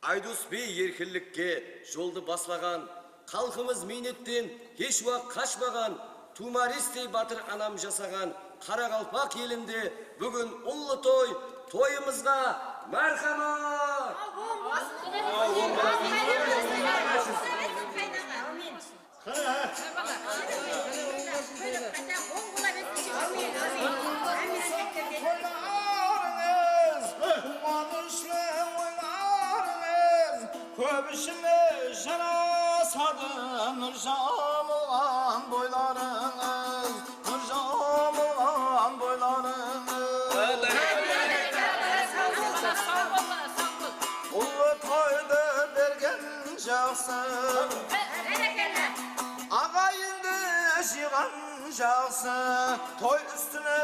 Айдус бей еркінлікке жолды баслаған, халқымыз мейнеттен еш уақыт қашпаған, Тумаристей батыр анам жасаған, Қарақалпақ елінде бүгін ұлы той, тойымызға мархамат! Köbüşüne jarasadı nurjam olan boylarınız, nurjam olan boylarınız. Ulu toyda bergen жақсы, ağayındı жиған жақсы, toy üstüne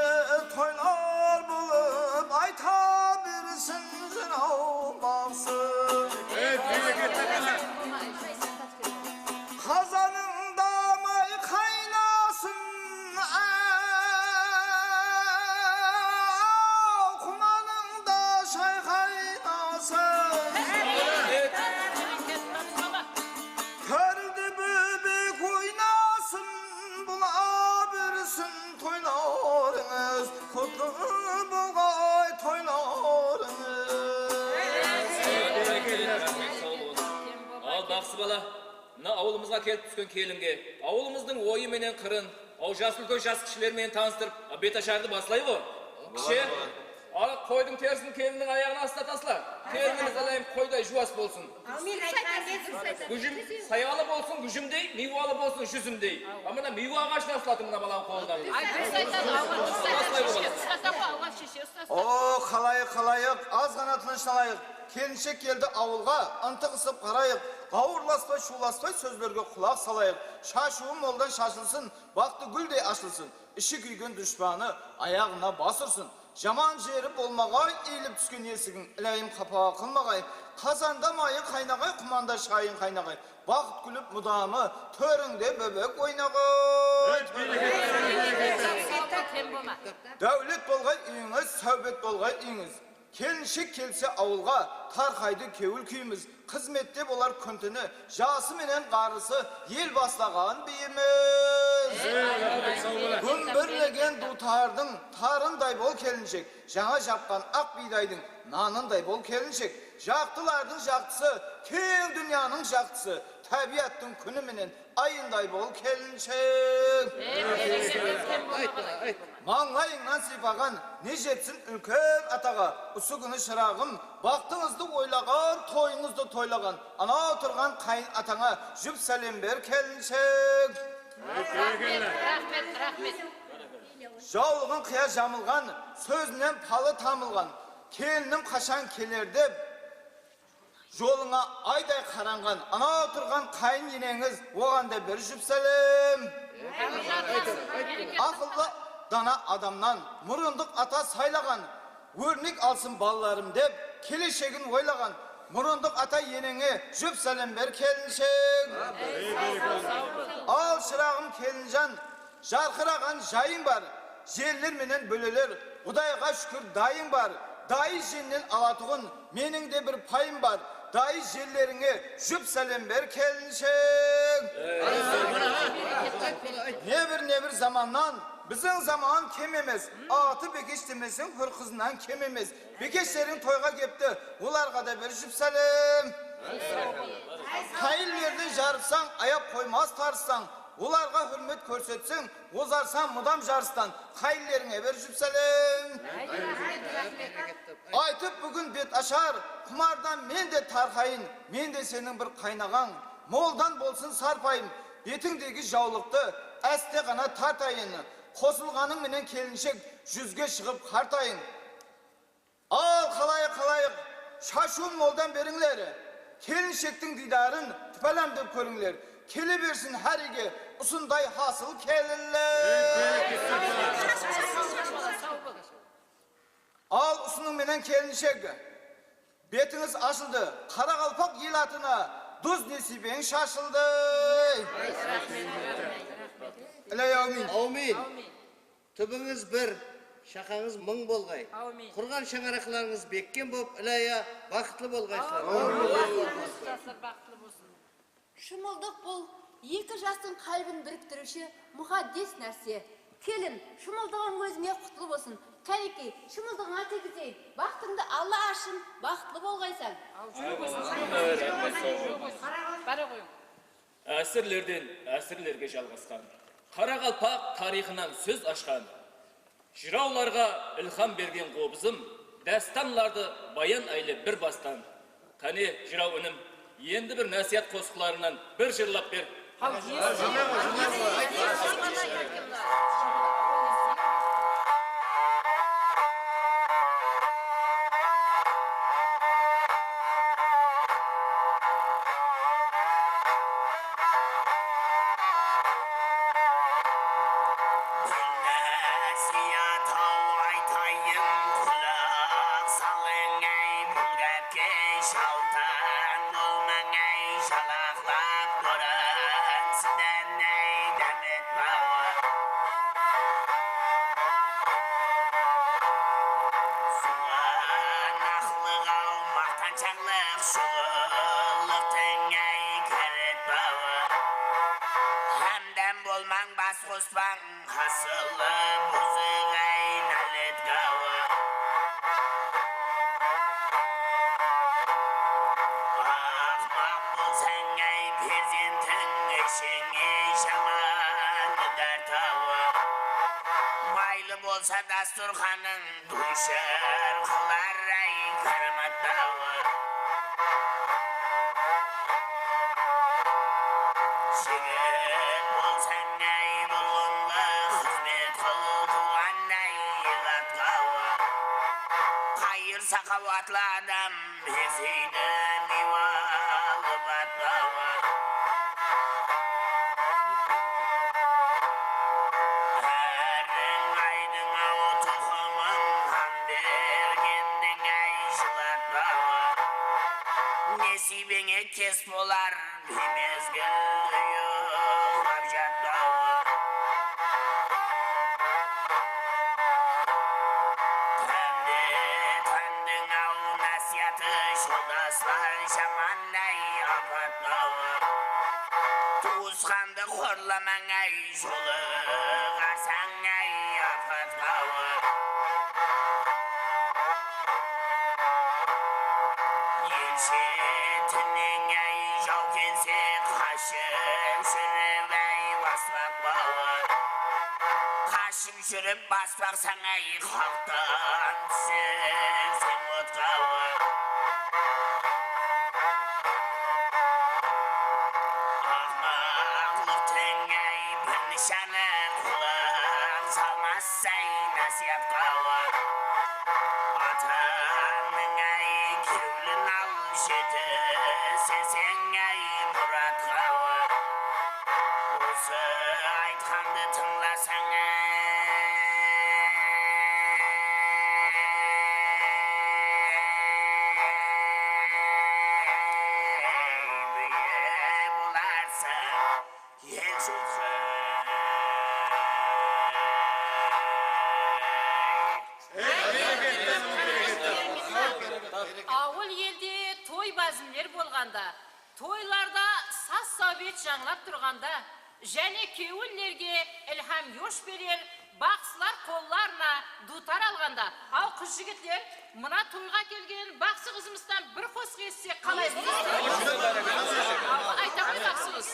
toylar bulup ayta birsin jırau bağsı. Kazanında may kaynasın, kumanında şay kaynasın. Körde bebek oynasın, bula birsin toylarınız, kutlu bulgay toylarınız. Al bақсы бала, мына ауылымызға келіп түскен келінге, ауылымыздың ойы менен қырын, жас үлкен жас кішілермен таныстырып, бет ашарды басылай ғой. Кіші, ал қойдың терісін келіннің аяғына астатасылар. Келініміз алайым қойдай жуас болсын. Күжім саялы болсын күжімдей, мейуалы болсын жүзімдей. Мына мейу ағашын асылатын мына баланың қолында. О, қалайық, аз ғана тынышталайық. Келіншек келді ауылға, ынтық-ысып қарайық, қауырласпай, шуласпай сөздерге құлақ салайық. Шашуы молдан шашылсын, бақты гүлдей ашылсын, іші күйген дұшпаны аяғына басырсын. Жаман жері болмағай, ейліп түскен есігін іләйім қапа қылмағай. Қазанда майы қайнағай, құманда шайын қайнағай. Бақыт күліп мұдамы, төріңде бөбек ойнағай. Дәулет болғай үйіңіз, сәубет болғай үйіңіз. Келіншек келсе ауылға, тарқайды кеуіл күйіміз. Қызметте болар күнтіні, жасы менен қарысы, ел бастаған бейіміз. Күмбірлеген дутардың тарындай бол келіншек. Жаңа жапқан ақ бидайдың нанындай бол келіншек. Жақтылардың жақтысы, кең дүнияның жақтысы. Табиаттың күні менен айындай бол келіншек. Маңлайыңнан сипаған не жетсін үлкен атаға. Ұсы күні шырағым, бақтыңызды ойлаған, тойыңызды тойлаған. Ана отырған қайын атаңа жүп сәлем бер келіншек. Рахмет. Жаулығын қия жамылған, сөзінен палы тамылған. Келінім қашан келер деп Жолыңа айдай қаранған, ана отырған қайын енеңіз, оған да бір жүп сәлем. Ақылlı дана адамнан мұрындық ата сайлаған, өрнек алсын балаларым деп, келешегін ойлаған, мұрындық ата енеңе жүп сәлем бер келіншек. Ал шырағым келінжан, жарқыраған жайың бар, желлер менен бөлелер, Құдайға шүкір дайың бар, дайы женнен алатұғын, менің де бір пайым бар, дайы желлеріңе жүп сәлем бер келіншек. Небір заманнан, біздің заман кем емес, аты бекеш демесің, бір қызынан кем емес. Бекештерің тойға кепті, оларға да бір жүп сәлем. Қайылмерді жарыпсаң, аяп қоймас тарыстан, оларға хүрмет көрсетсің, озарсан мұдам жарыстан, қайылеріңе бір жүп сәлем. Айтып бүгін бет ашар, құмардан мен де тарқайын, мен де сенің бір қайнаған, молдан болсын сарпайын, бетіңдегі жаулықты әсте ғана тартайын, қосылғаның менен келіншек жүзге шығып қартайын. Ал қалайық, шашуын молдан беріңлер, келіншектің дидарын түпәлемдеп көріңлер, келе берсін әриге ұсындай хасыл келілер. Ал ұсының менен келіншек, бетіңіз ашылды, Қарақалпақ ел атына дұз несібең шашылды. Аумин. Түбіңіз бір, шақаңыз мың болғай. Құрған шаңарақларыңыз беккен боп, ілая бақытлы болғайсылар. Шымылдық бұл екі жастың қалбін біріктіруші мұхаддес нәрсе. Келін, шымылдығың өзіңе құтлы болсын. Кәлекей, шымылдығыңа тегізейін. Бақтыңды Алла ашын, бақытлы болғайсан. Әсірлерден әсірлерге жалғасқан, Қарақалпақ тарихынан сөз ашқан, жырауларға ілхам берген қобызым, дәстанларды баян айлы бір бастан. Қане, жырау үнім, енді бір нәсият қосқыларынан бір жырлап бер. Osman hasılı buzugay nalet gawa Ahmak bulsan gay pezintin eşini şaman dert hava Maylı bolsa dasturxanın duşar kılar ay karamat dava Şigit bolsan gay bulunla hizmet kıldıgan ay ilat gawa Hayır sakavatlı adam bezeydi nivalı bat gawa Herrin aydın avu tuğumun hamder kendin ay şılat gawa Nesibine kes bolar bir mezgil uyuğlar jat gawa Tandın avu nasiyatı şoldaslar şamanday afat gawa Tuğuskandı korlaman ay jolu qarsan ay afat gawa Yelşetinin ay jau kelse qaşım sürüp ay basmak bawa Qaşım sürüp basmak sanay halktan түсіп sen otqawa Ahmaqlıqtın ay bir nişanı kulak salmazsay nasiyat qawa Atanın ay kevlin al жетіп сесен ай мұратқа осы айтқанды тыңласаң ел жұртқа Ауыл елде той бәзімлер болғанда, тойларда саз сабет жаңлап тұрғанда, және кеуіллерге ілхам еш берер, бақсылар қолларына дутар алғанда, ал қыз жігітлер мына тойға келген бақсы қызымыздан бір қос естсе қалай болады? Айта ғой бақсымыз.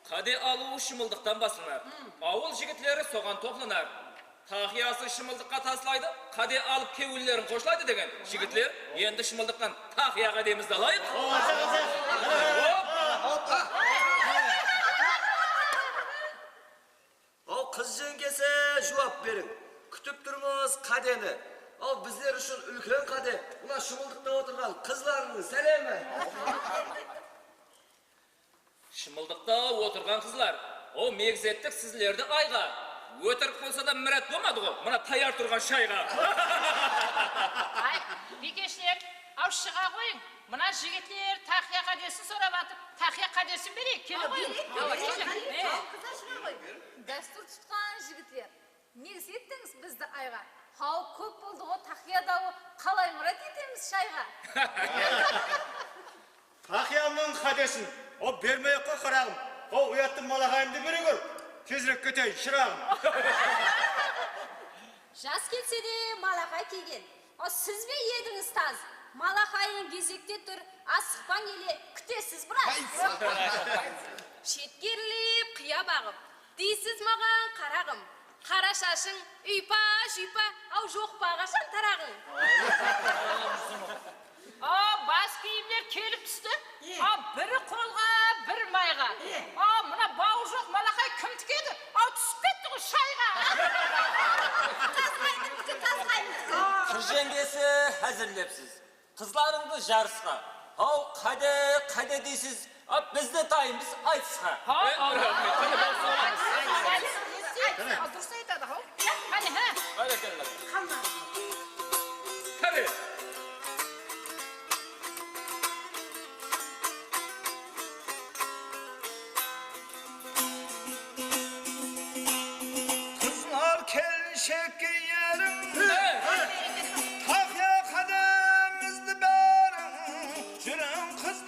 Қаде алу шымылдықтан басылар. Ауыл жігітлері соған топланар. Тақиясы шымылдыққа таслайды, қаде алып кеуілерін қошлайды деген. Жігітлер енді шымылдықтан тақияға демізді алайық. kız jengese jogap berin. Kütüp durmuz kadeni. Bizler üçün ülken kade. Buna şımıldıkta oturgan kızlarının selemi. Шымылдықта отырған қызлар, о мегзеттік сізлерді айға. Өтірік болса да мірет болмады ғой, мына таяр тұрған шайға. Ай, бекешлер, ау шыға қойың. Мына жігітлер тақия қадесін сұрап атып, тақия қадесін берейік. Келе қойың. Дәстүр тұтқан жігітлер, негіз еттіңіз бізді айға. Хау көп болды ғой тақиядағы қалай мұрат етеміз шайға. Тақиямның қадесін, о бермей қой қарағым. О ұяттың малағайымды бере көр. Тезірек кетейін, шырағым. Жас кетсе де малақай келген. О сіз бе едіңіз таз? Малақайын кезекте тұр, асықпан еле күтесіз біраз. Шеткерліп, қия бағып, дейсіз маған қарағым. Қара шашың, үйпа-жүйпа, ау жоқ бағашан тарағың. Бас киімдер келіп түсті. Бірі қолға, бір майға. Мына бау жоқ малақай кім тікеді? Түсіп кетті ғой шайға. Қыз жеңгесі әзірлепсіз. Қызларыңды жарысқа. Қаде дейсіз, бізді тайымыз айтысқа. Дұрыс айтады, хау. Қане, Кәне. Kızlar kelşek giyerim. Takya kademizdi berim. Şirin kız